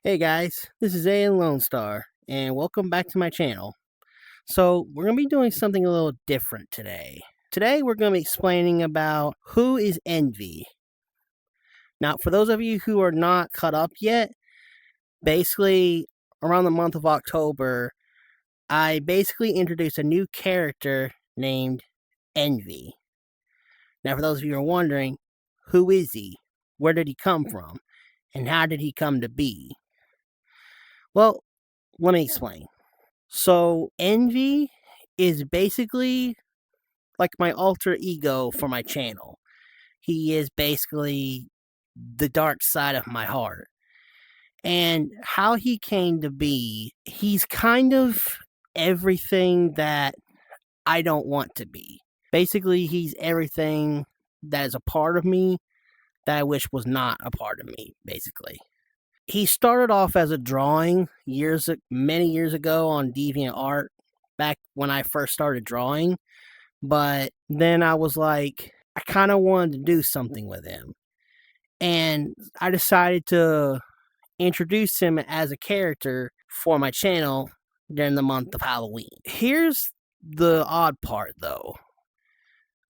Hey guys, this is A and Lone Star, and welcome back to my channel. So, we're going to be doing something a little different today. Today, we're going to be explaining about who is envy. Now, for those of you who are not caught up yet, basically, around the month of October, I basically introduced a new character named Envy. Now, for those of you who are wondering, who is he? Where did he come from? And how did he come to be? Well, let me explain. So, Envy is basically like my alter ego for my channel. He is basically the dark side of my heart. And how he came to be, he's kind of everything that I don't want to be. Basically, he's everything that is a part of me that I wish was not a part of me, basically. He started off as a drawing many years ago on DeviantArt, back when I first started drawing. But then I was like, I kind of wanted to do something with him. And I decided to introduce him as a character for my channel during the month of Halloween. Here's the odd part though.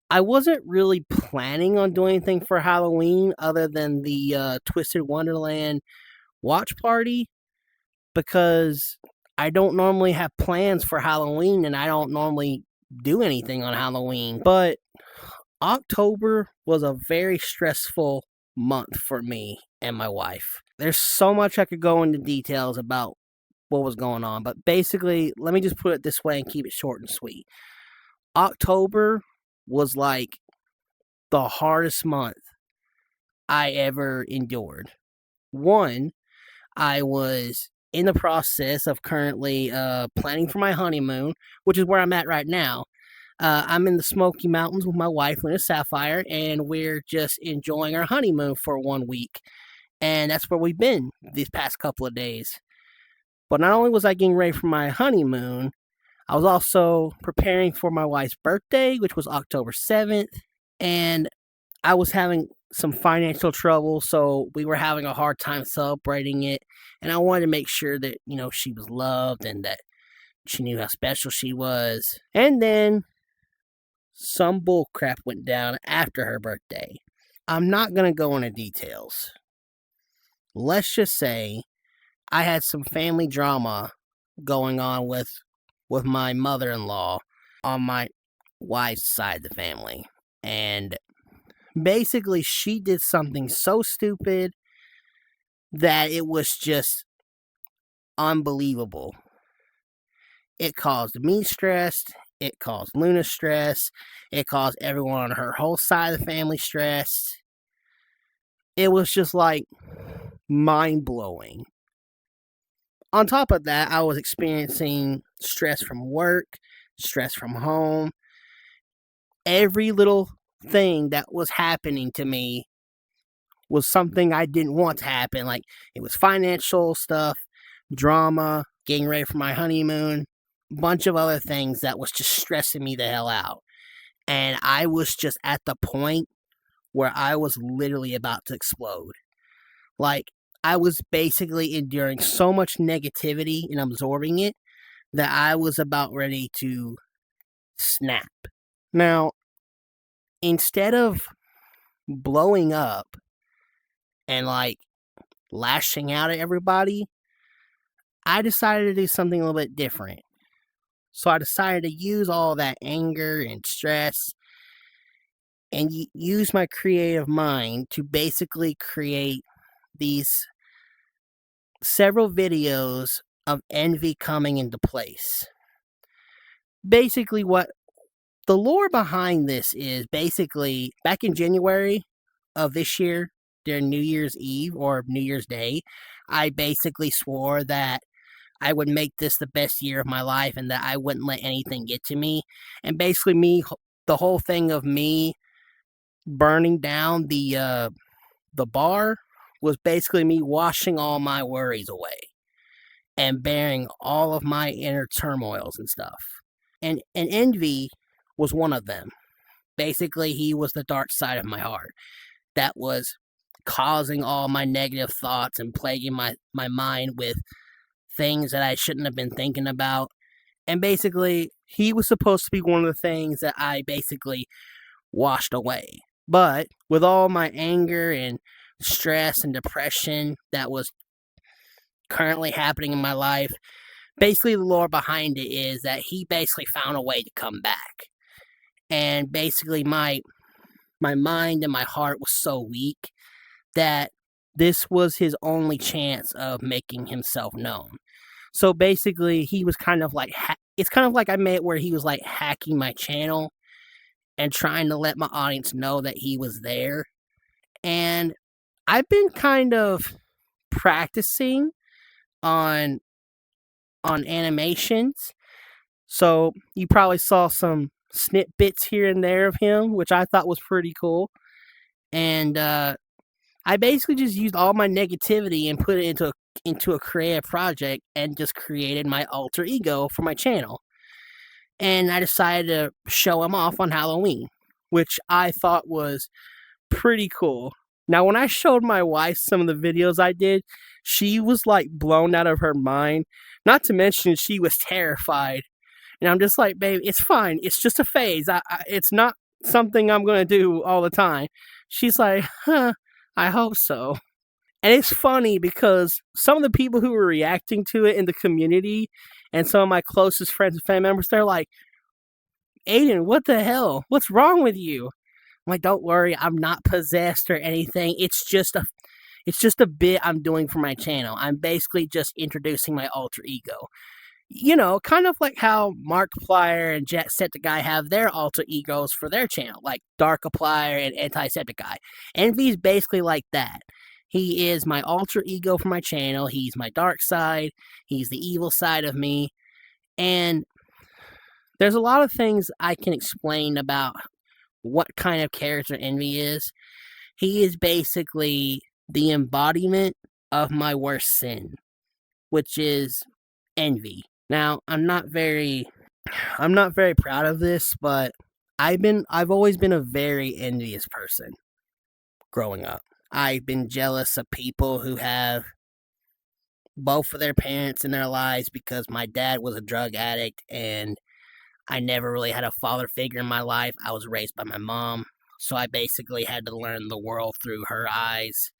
I wasn't really planning on doing anything for Halloween other than the Twisted Wonderland watch party, because I don't normally have plans for Halloween and I don't normally do anything on Halloween. But October was a very stressful month for me and my wife. There's so much I could go into details about what was going on, but basically, let me just put it this way and keep it short and sweet. October was like the hardest month I ever endured. One, I was in the process of currently planning for my honeymoon, which is where I'm at right now. I'm in the Smoky Mountains with my wife, Lena Sapphire, and we're just enjoying our honeymoon for 1 week. And that's where we've been these past couple of days. But not only was I getting ready for my honeymoon, I was also preparing for my wife's birthday, which was October 7th. And I was having some financial trouble, so we were having a hard time celebrating it. And I wanted to make sure that, she was loved and that she knew how special she was. And then some bullcrap went down after her birthday. I'm not going to go into details. Let's just say I had some family drama going on with my mother-in-law on my wife's side of the family. And basically, she did something so stupid that it was just unbelievable. It caused me stress. It caused Luna stress. It caused everyone on her whole side of the family stress. It was just like mind-blowing. On top of that, I was experiencing stress from work, stress from home. Every little thing that was happening to me was something I didn't want to happen. Like, it was financial stuff, drama, getting ready for my honeymoon, a bunch of other things that was just stressing me the hell out. And I was just at the point where I was literally about to explode. Like, I was basically enduring so much negativity and absorbing it that I was about ready to snap. Now, instead of blowing up and lashing out at everybody, I decided to do something a little bit different. So I decided to use all that anger and stress and use my creative mind to basically create these several videos of envy coming into place. Basically, what the lore behind this is, basically back in January of this year, during New Year's Eve or New Year's Day, I basically swore that I would make this the best year of my life and that I wouldn't let anything get to me. And basically, the whole thing of me burning down the bar was basically me washing all my worries away and bearing all of my inner turmoils and stuff. And envy was one of them. Basically, he was the dark side of my heart that was causing all my negative thoughts and plaguing my mind with things that I shouldn't have been thinking about. And basically, he was supposed to be one of the things that I basically washed away. But with all my anger and stress and depression that was currently happening in my life, basically the lore behind it is that he basically found a way to come back. And basically my mind and my heart was so weak that this was his only chance of making himself known. So basically, he was kind of like, it's kind of like I made it where he was like hacking my channel and trying to let my audience know that he was there. And I've been kind of practicing on animations. So you probably saw some snippets here and there of him, which I thought was pretty cool. And I basically just used all my negativity and put it into a creative project and just created my alter ego for my channel. And I decided to show him off on Halloween, which I thought was pretty cool. Now, when I showed my wife some of the videos I did, she was like blown out of her mind. Not to mention, she was terrified. And I'm just like, babe, it's fine. It's just a phase. It's not something I'm going to do all the time. She's like, huh, I hope so. And it's funny because some of the people who were reacting to it in the community and some of my closest friends and family members, they're like, Aiden, what the hell? What's wrong with you? I'm like, don't worry, I'm not possessed or anything. It's just a bit I'm doing for my channel. I'm basically just introducing my alter ego. You know, kind of like how Markiplier and Jacksepticeye have their alter egos for their channel, like Darkiplier and Antisepticeye. Envy's basically like that. He is my alter ego for my channel. He's my dark side. He's the evil side of me. And there's a lot of things I can explain about what kind of character Envy is. He is basically the embodiment of my worst sin, which is envy. Now, I'm not very proud of this, but I've always been a very envious person growing up. I've been jealous of people who have both of their parents in their lives because my dad was a drug addict and I never really had a father figure in my life. I was raised by my mom, so I basically had to learn the world through her eyes.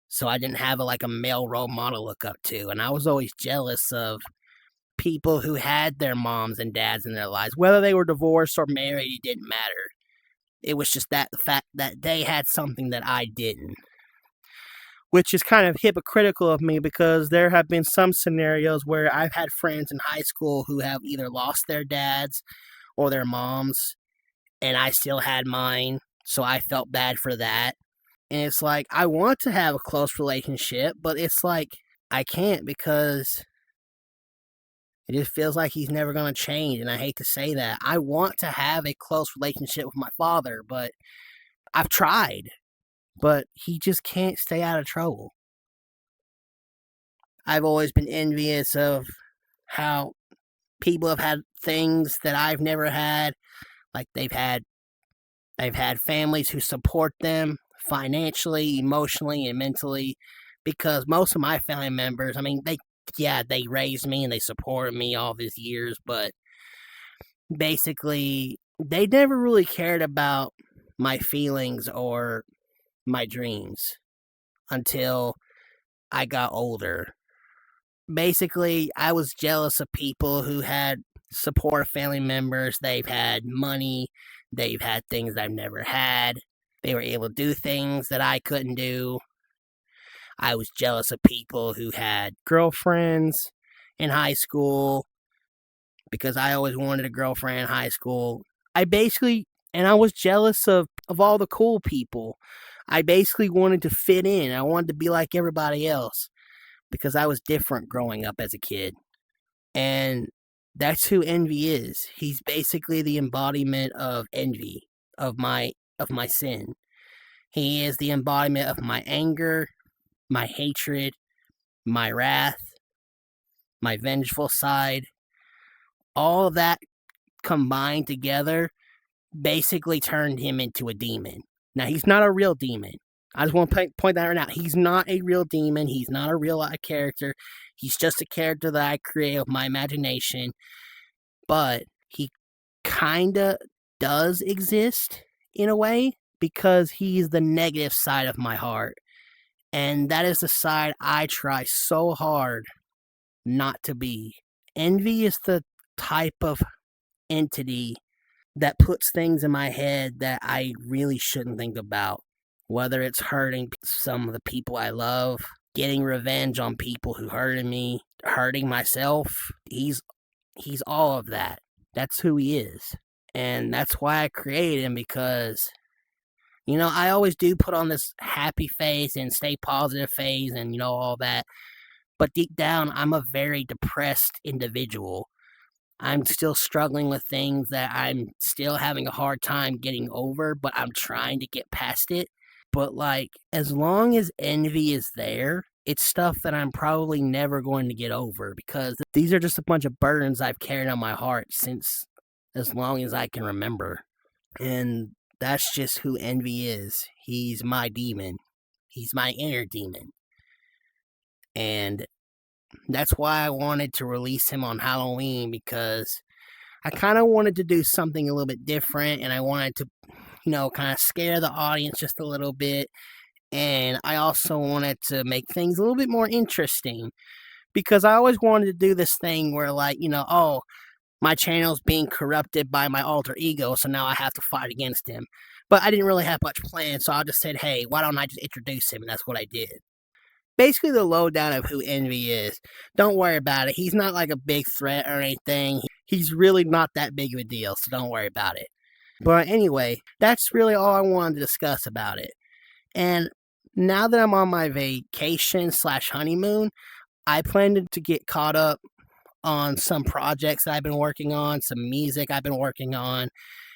So I didn't have a male role model to look up to, and I was always jealous of people who had their moms and dads in their lives. Whether they were divorced or married, it didn't matter. It was just the fact that they had something that I didn't. Which is kind of hypocritical of me because there have been some scenarios where I've had friends in high school who have either lost their dads or their moms, and I still had mine, so I felt bad for that. And it's like, I want to have a close relationship, but it's like, I can't because it just feels like he's never going to change, and I hate to say that. I want to have a close relationship with my father, but I've tried. But he just can't stay out of trouble. I've always been envious of how people have had things that I've never had. Like they've had families who support them financially, emotionally, and mentally. Because most of my family members, I mean, they raised me and they supported me all these years, but basically they never really cared about my feelings or my dreams until I got older. Basically, I was jealous of people who had supportive family members. They've had money, they've had things I've never had. They were able to do things that I couldn't do. I was jealous of people who had girlfriends in high school because I always wanted a girlfriend in high school. And I was jealous of all the cool people. I basically wanted to fit in. I wanted to be like everybody else because I was different growing up as a kid. And that's who Envy is. He's basically the embodiment of envy, of my sin. He is the embodiment of my anger, my hatred, my wrath, my vengeful side. All of that combined together basically turned him into a demon. Now, he's not a real demon. I just want to point that right out. He's not a real demon. He's not a real life character. He's just a character that I create with my imagination. But he kind of does exist in a way because he's the negative side of my heart. And that is the side I try so hard not to be. Envy is the type of entity that puts things in my head that I really shouldn't think about. Whether it's hurting some of the people I love, getting revenge on people who hurted me, hurting myself. He's all of that. That's who he is. And that's why I created him, because I always do put on this happy face and stay positive face and all that. But deep down, I'm a very depressed individual. I'm still struggling with things that I'm still having a hard time getting over, but I'm trying to get past it. But as long as envy is there, it's stuff that I'm probably never going to get over, because these are just a bunch of burdens I've carried on my heart since as long as I can remember. And that's just who envy is. He's my demon. He's my inner demon. And that's why I wanted to release him on Halloween, because I kind of wanted to do something a little bit different, and I wanted to, kind of scare the audience just a little bit. And I also wanted to make things a little bit more interesting, because I always wanted to do this thing where, oh, my channel's being corrupted by my alter ego, so now I have to fight against him. But I didn't really have much planned, so I just said, hey, why don't I just introduce him? And that's what I did. Basically, the lowdown of who Envy is. Don't worry about it. He's not like a big threat or anything. He's really not that big of a deal, so don't worry about it. But anyway, that's really all I wanted to discuss about it. And now that I'm on my vacation/honeymoon, I plan to get caught up on some projects that I've been working on, some music I've been working on,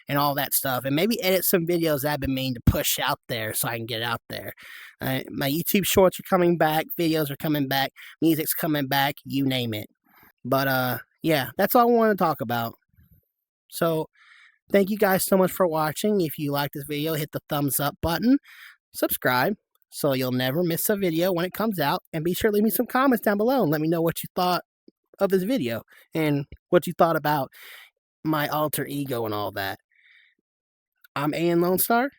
and all that stuff, and maybe edit some videos that I've been meaning to push out there so I can get it out there. My YouTube shorts are coming back, videos are coming back, music's coming back, you name it. But yeah, that's all I want to talk about. So thank you guys so much for watching. If you like this video, hit the thumbs up button, subscribe so you'll never miss a video when it comes out, and be sure to leave me some comments down below and let me know what you thought of this video and what you thought about my alter ego and all that. I'm Ian Lone Star,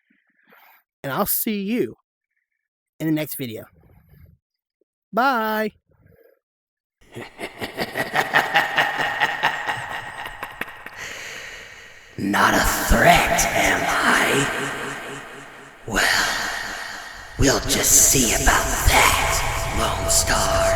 and I'll see you in the next video. Bye! Not a threat, am I? Well, we'll just see about that, Lone Star.